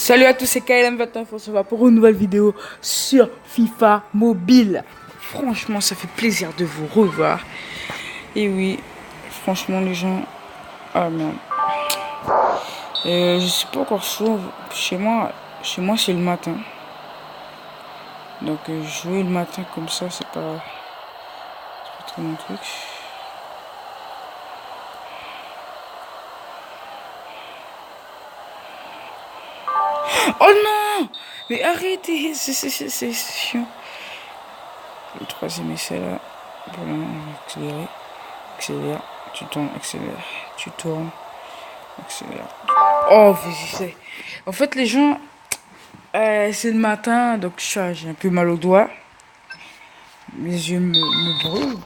Salut à tous, c'est KLM29, on se voit pour une nouvelle vidéo sur FIFA Mobile. Franchement, ça fait plaisir de vous revoir. Et oui, franchement, les gens... Ah merde. Je suis pas encore chaud. Chez moi c'est le matin. Donc jouer le matin comme ça, c'est pas trop mon truc. Oh non! Mais arrêtez, c'est chiant. Le troisième essai là. Voilà, on va accélérer. Accélère, tu tournes, accélère, tu tournes, accélère. Oh, c'est... En fait, les gens, c'est le matin, donc j'ai un peu mal au doigt. Mes yeux me brûlent.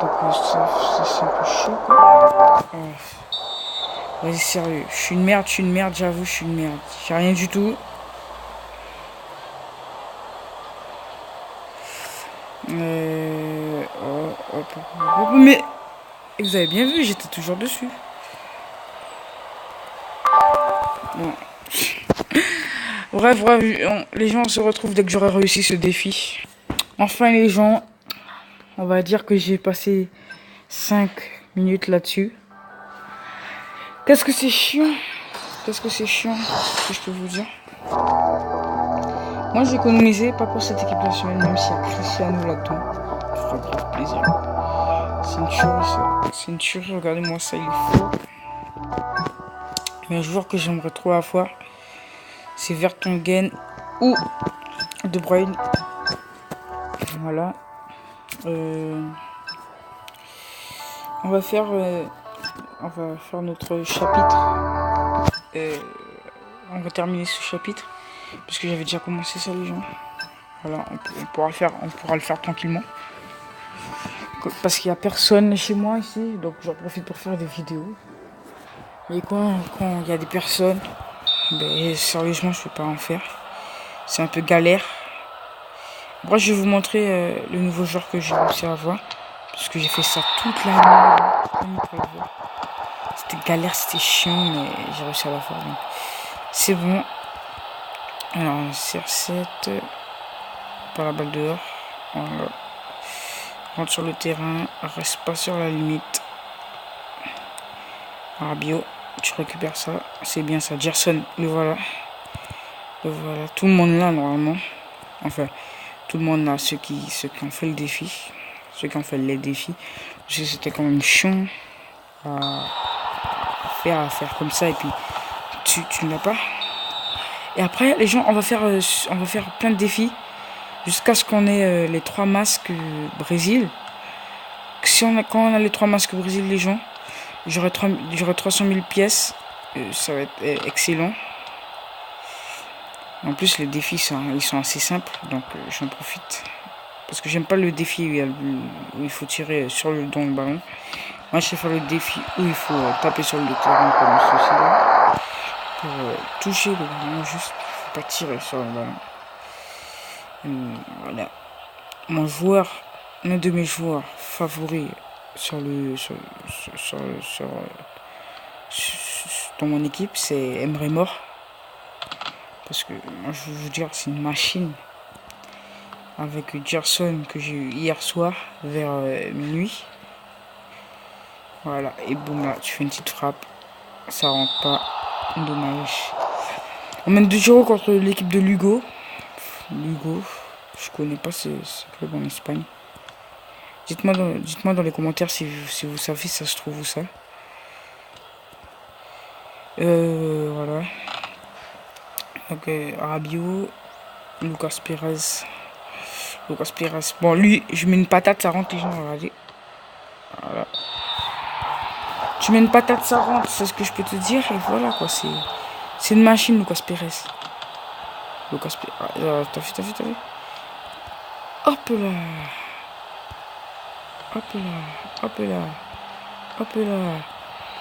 Donc c'est un peu chaud, quoi. Oh. Vas-y, sérieux. Je suis une merde, j'avoue, je suis une merde. J'ai rien du tout. Mais vous avez bien vu, j'étais toujours dessus. Bon. Bref, les gens se retrouvent dès que j'aurai réussi ce défi. Enfin, les gens, on va dire que j'ai passé 5 minutes là-dessus. Qu'est-ce que c'est chiant? Qu'est-ce que je peux vous dire? Moi, j'ai économisé, pas pour cette équipe nationale, même s'il y a Cristiano là-dedans. Ça fera grave plaisir. C'est une tuerie, ça. C'est une tuerie, regardez-moi ça, il est faux. Mais un joueur que j'aimerais trop avoir, c'est Vertonghen ou De Bruyne. Voilà. On va faire notre chapitre. On va terminer ce chapitre parce que j'avais déjà commencé ça, les gens. Voilà, on pourra le faire tranquillement. Parce qu'il n'y a personne chez moi ici, donc j'en profite pour faire des vidéos. Mais quand il y a des personnes, ben, sérieusement, je ne peux pas en faire. C'est un peu galère. Après, je vais vous montrer le nouveau joueur que j'ai réussi à avoir. Parce que j'ai fait ça toute la nuit pour le voir. C'était galère, c'était chiant, mais j'ai réussi à la faire. C'est bon. Alors, CR7. Par la balle dehors. Voilà. Rentre sur le terrain. Reste pas sur la limite. Rabiot. Tu récupères ça. C'est bien ça. Gerson. Le voilà. Le voilà. Tout le monde là, normalement. Enfin, tout le monde là. Ceux qui ont fait le défi. Ceux qui ont fait les défis. Parce que c'était quand même chiant à faire comme ça. Et puis, tu ne l'as pas. Et après, les gens, on va faire plein de défis. Jusqu'à ce qu'on ait les 3 masques Brésil. Quand on a les 3 masques Brésil, les gens, j'aurai 300 000 pièces. Ça va être excellent. En plus, les défis, ils sont assez simples. Donc, j'en profite. Parce que j'aime pas le défi où il faut tirer dans le ballon. Moi, je sais faire le défi où il faut taper sur le terrain comme ceci là. Pour toucher le ballon, juste. Il faut pas tirer sur le ballon. Voilà. L'un de mes joueurs favoris dans mon équipe, c'est Emre Mor. Parce que moi, je veux vous dire, c'est une machine. Avec Gerson que j'ai eu hier soir vers minuit. Voilà, et boum là, tu fais une petite frappe. Ça rentre pas. Dommage. On mène 2-0 contre l'équipe de Lugo. Lugo, je connais pas ce club en Espagne. Dites-moi dans les commentaires si vous savez si ça se trouve où ça. Voilà. Donc Rabiot, Lucas Perez. Bon, lui, je mets une patate, ça rentre, les gens, regardez. Voilà. Tu mets une patate, ça rentre, c'est ce que je peux te dire. Et voilà, quoi, c'est une machine, Lucas Perez. T'as vu. Hop là.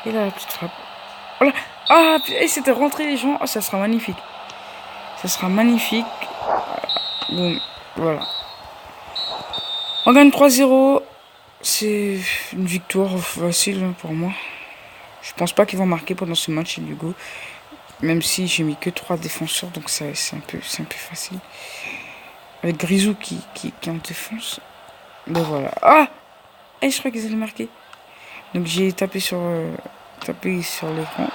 Et là, la petite frappe. Oh là. Ah, c'était rentré, les gens. Oh, ça sera magnifique. Bon, voilà. On gagne 3-0. C'est une victoire facile pour moi. Je pense pas qu'ils vont marquer pendant ce match, Lugo. Même si j'ai mis que 3 défenseurs, donc c'est un peu facile. Avec Grisou qui en défense. Ben voilà. Ah! Et je crois qu'ils allaient marquer. Donc j'ai tapé sur l'écran.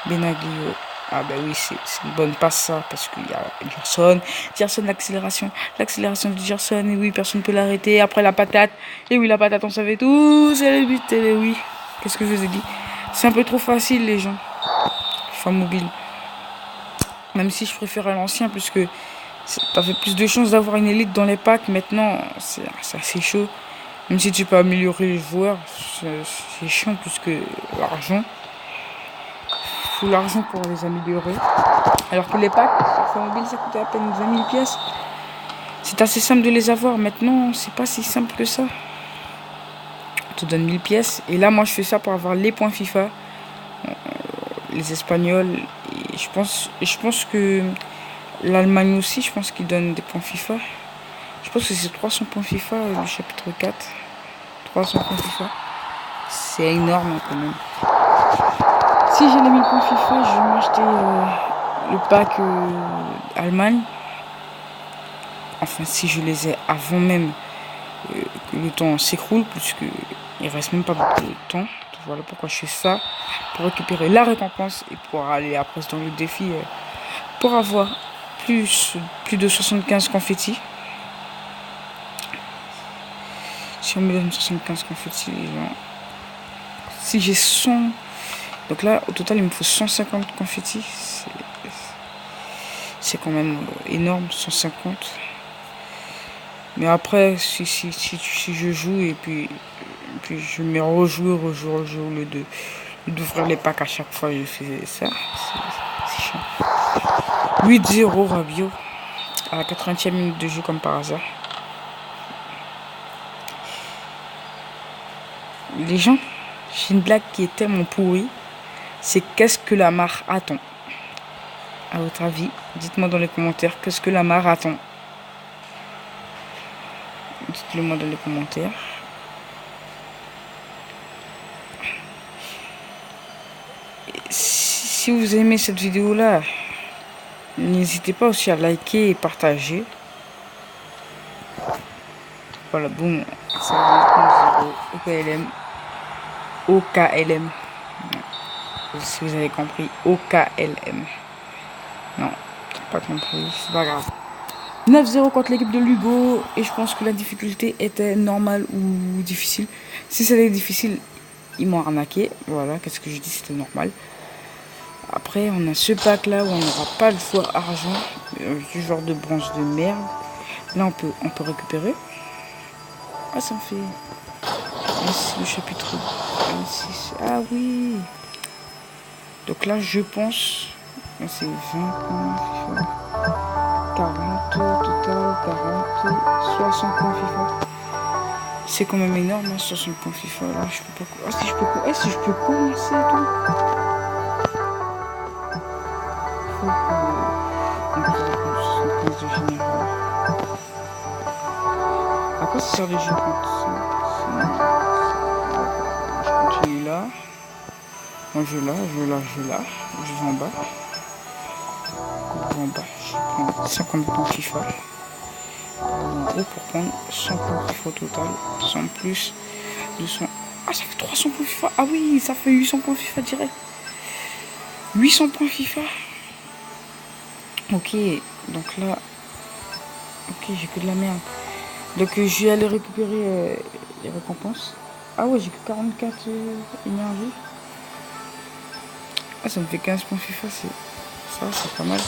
Benaglio. Ah ben oui, c'est une bonne passe ça, parce qu'il y a Gerson. Gerson, l'accélération. L'accélération de Gerson. Et oui, personne ne peut l'arrêter. Après la patate. Et oui, la patate, on savait tout. C'est le but. Et oui. Qu'est-ce que je vous ai dit? C'est un peu trop facile, les gens. FIFA mobile. Même si je préfère à l'ancien, puisque t'as fait plus de chances d'avoir une élite dans les packs. Maintenant, c'est assez chaud. Même si tu peux améliorer les joueurs, c'est chiant plus que l'argent. Il faut l'argent pour les améliorer. Alors que les packs, sur mobile, ça coûtait à peine 20 000 pièces. C'est assez simple de les avoir. Maintenant, c'est pas si simple que ça. On te donne 1000 pièces. Et là, moi, je fais ça pour avoir les points FIFA. Les Espagnols. Et je pense que l'Allemagne aussi, je pense qu'ils donnent des points FIFA. Je pense que c'est 300 points FIFA, le chapitre 4. 300 points FIFA. C'est énorme quand même. Si j'ai les 1000 points FIFA, je vais m'acheter le pack Allemagne. Enfin, si je les ai avant même que le temps s'écroule, puisqu'il reste même pas beaucoup de temps. Donc voilà pourquoi je fais ça. Pour récupérer la récompense et pour aller après dans le défi pour avoir plus de 75 confettis. Si on me donne 75 confettis, si j'ai 100... Donc là, au total, il me faut 150 confettis. C'est quand même énorme, 150. Mais après, si je joue et puis je me rejouer au lieu d'ouvrir les packs à chaque fois, je fais ça. C'est chiant. 8-0 Rabiot à la 80e minute de jeu comme par hasard. Les gens, j'ai une blague qui est tellement pourrie. C'est qu'est-ce que la mare attend? À votre avis, dites-moi dans les commentaires, qu'est-ce que la mare attend? Dites-le moi dans les commentaires. Si vous aimez cette vidéo là, n'hésitez pas aussi à liker et partager. Voilà, boum, c'est 0 OKLM. OKLM. Si vous avez compris, OKLM. Non, pas compris, c'est pas grave. 9-0 contre l'équipe de Lugo. Et je pense que la difficulté était normale ou difficile. Si c'était difficile, ils m'ont arnaqué. Voilà, qu'est-ce que je dis, c'était normal. Après, on a ce pack là où on n'aura pas le foie argent. Du genre de branche de merde. Là, on peut récupérer. Ah, ça me fait... C'est le chapitre 26. Ah oui. Donc là, je pense... C'est 20 points FIFA. 40 total, 40, 60 points FIFA. C'est quand même énorme, hein, 60 points FIFA. Là, je peux pas... Ah, si je peux commencer et tout. Faut que... On peut 75 de général. À quoi ça sert les jeux contre ça? Je continue là. Moi, je vais en bas. En bas, je prends 50 points FIFA. En haut pour prendre 100 points FIFA au total. 100 plus 200. Ah, ça fait 300 points FIFA. Ah oui, ça fait 800 points FIFA direct. 800 points FIFA. Ok, donc là... Ok, j'ai que de la merde. Donc je vais aller récupérer les récompenses. Ah ouais, j'ai que 44 énergie. Ah, ça me fait 15 points FIFA, c'est pas mal.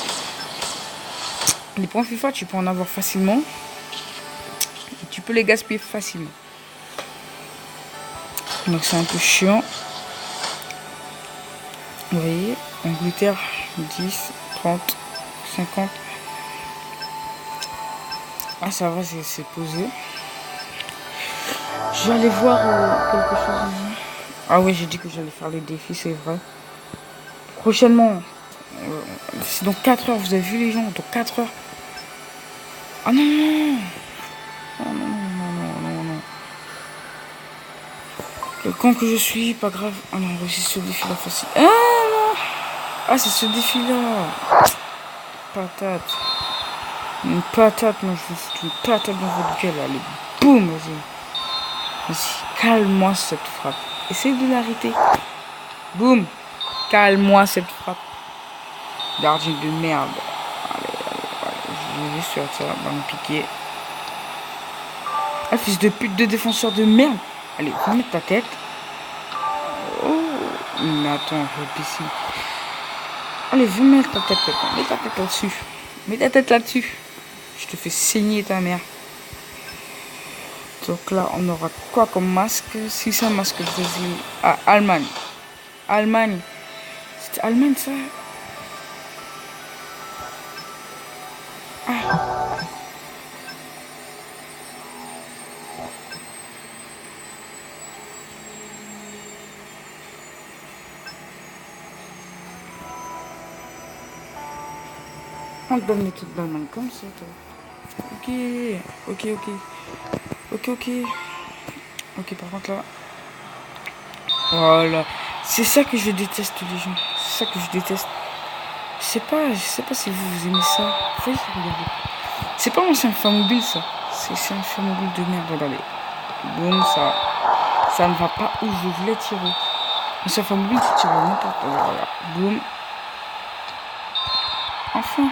Les points FIFA, tu peux en avoir facilement. Et tu peux les gaspiller facilement. Donc c'est un peu chiant. Vous voyez, Angleterre, 10, 30, 50. Ah, ça va, c'est posé. Je vais aller voir quelque chose. Ah oui, j'ai dit que j'allais faire les défis, c'est vrai. Prochainement, c'est dans 4 heures, vous avez vu les gens, dans 4 heures. Ah non, non, non, non, non. Le camp que je suis, pas grave. Ah non, on réussit ce défi là facile. Ah non. Ah, c'est ce défi-là. Patate. Une patate, moi je veux foutre une patate dans votre gueule. Allez, boum, vas-y. Vas-y, calme-moi cette frappe. Essaye de l'arrêter. Boum. Calme-moi cette frappe. Gardien de merde. Allez. Je vais sur ça, ballon piqué. Ah, fils de pute de défenseur de merde. Allez, remets ta tête. Oh. Mais attends, je ici. Allez, viens mettre ta tête là. Mets ta tête là-dessus. Mets ta tête là-dessus. Je te fais saigner ta mère. Donc là, on aura quoi comme masque? Si c'est un masque Brésil. Ah, Allemagne. Allemagne. C'était Allemagne, ça? Ah. On donne les trucs d'Allemagne comme ça, toi. Ok, par contre là. Voilà. C'est ça que je déteste, les gens. C'est ça que je déteste. Je sais pas si vous aimez ça. Après, regardez. C'est pas un Famobile, ça. C'est un Famobile de merde, regardez. Boum, ça ne va pas où je voulais tirer. Un Famobile, tu tires n'importe où. Voilà. Boum. Enfin.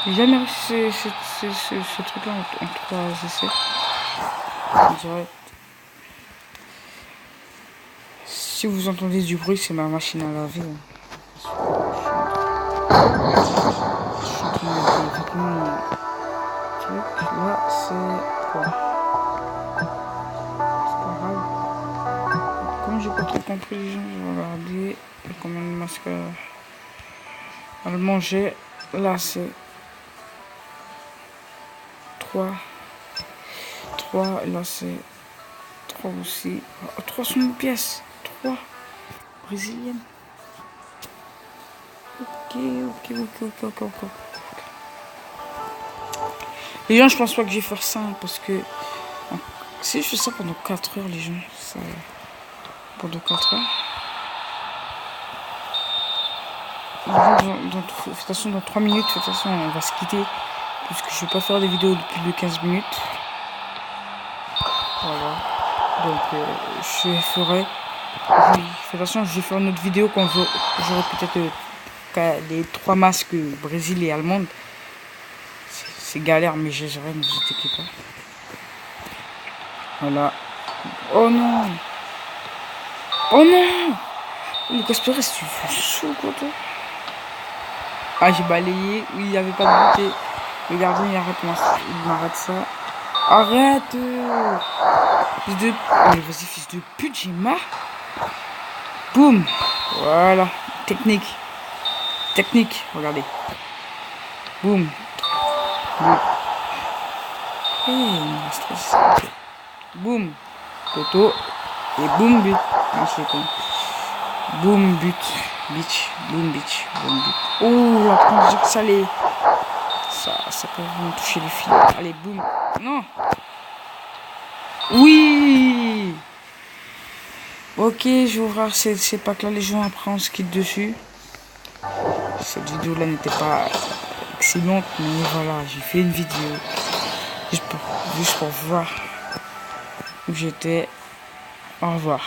J'ai jamais réussi ce truc-là en 3 essais. Direct. Si vous entendez du bruit, c'est ma machine à laver. Je suis en train de vêtements. Là, c'est quoi? C'est pas grave. Comme j'ai pas trop compris, les gens, je vais regarder combien de masques à le manger. Là, c'est 3. Là, c'est 3 aussi. 300 pièces. 3 brésiliennes. Ok. Les gens, je pense pas que je vais faire ça parce que si je fais ça pendant 4 heures, les gens, ça pendant 4 heures. De toute façon, dans 3 minutes, de toute façon, on va se quitter puisque je vais pas faire des vidéos de plus de 15 minutes. Voilà. Donc, je ferai. Oui, de toute façon, je vais faire une autre vidéo quand j'aurai peut-être les 3 masques Brésil et allemande. C'est galère, mais je gérerai, ne vous inquiétez pas. Voilà. Oh non! Le Gaspard, tu fais chaud, quoi, toi? Ah, j'ai balayé. Oui, il n'y avait pas de bouquet. Le gardien, il m'arrête ça. Arrête! Allez, vas-y, fils de pute, j'ai marre. Boum! Voilà. Technique, regardez. Boum. Boum. Toto. Et boum, but. Non, c'est con. Boum, but. Boum, bitch. Oh, la transition salée. Ça peut vraiment toucher les filles. Allez, boum. Non. Oui. Ok, je vais ouvrir ces packs-là, les gens. Après, on se quitte dessus. Cette vidéo-là n'était pas excellente, mais voilà, j'ai fait une vidéo. Juste pour voir où j'étais. Au revoir.